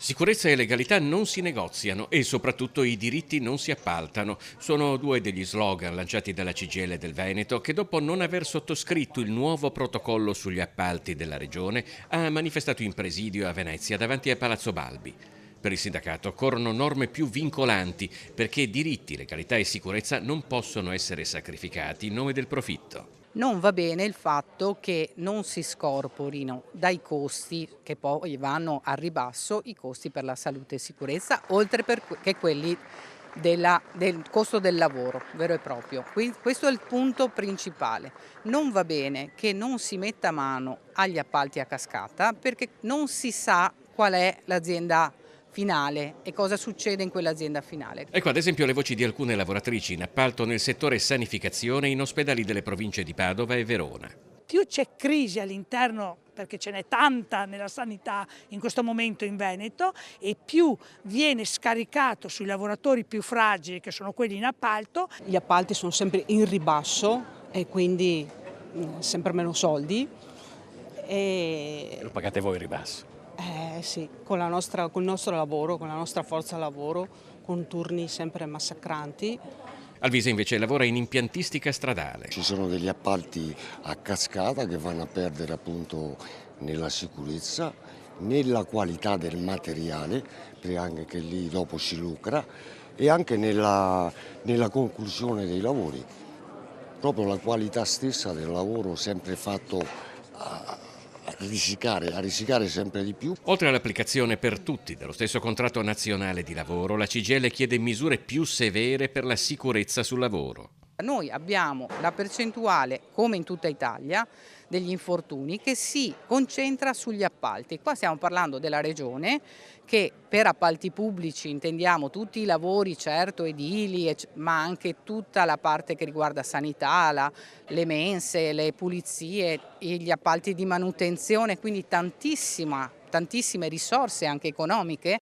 Sicurezza e legalità non si negoziano e soprattutto i diritti non si appaltano. Sono due degli slogan lanciati dalla CGIL del Veneto che dopo non aver sottoscritto il nuovo protocollo sugli appalti della regione ha manifestato in presidio a Venezia davanti a Palazzo Balbi. Per il sindacato occorrono norme più vincolanti perché diritti, legalità e sicurezza non possono essere sacrificati in nome del profitto. Non va bene il fatto che non si scorporino dai costi che poi vanno al ribasso i costi per la salute e sicurezza, oltre che quelli del costo del lavoro vero e proprio. Questo è il punto principale. Non va bene che non si metta mano agli appalti a cascata perché non si sa qual è l'azienda finale e cosa succede in quell'azienda finale. Ecco ad esempio le voci di alcune lavoratrici in appalto nel settore sanificazione in ospedali delle province di Padova e Verona. Più c'è crisi all'interno, perché ce n'è tanta nella sanità in questo momento in Veneto, e più viene scaricato sui lavoratori più fragili, che sono quelli in appalto. Gli appalti sono sempre in ribasso e quindi sempre meno soldi. Lo pagate voi il ribasso. Sì, col nostro lavoro, con la nostra forza lavoro, con turni sempre massacranti. Alvise invece lavora in impiantistica stradale. Ci sono degli appalti a cascata che vanno a perdere appunto nella sicurezza, nella qualità del materiale, perché anche che lì dopo si lucra, e anche nella conclusione dei lavori. Proprio la qualità stessa del lavoro sempre fatto a risicare sempre di più. Oltre all'applicazione per tutti dello stesso contratto nazionale di lavoro, la CGIL chiede misure più severe per la sicurezza sul lavoro. Noi abbiamo la percentuale, come in tutta Italia, degli infortuni che si concentra sugli appalti. Qua stiamo parlando della regione che per appalti pubblici intendiamo tutti i lavori certo edili, ma anche tutta la parte che riguarda sanità, le mense, le pulizie, e gli appalti di manutenzione, quindi tantissime risorse anche economiche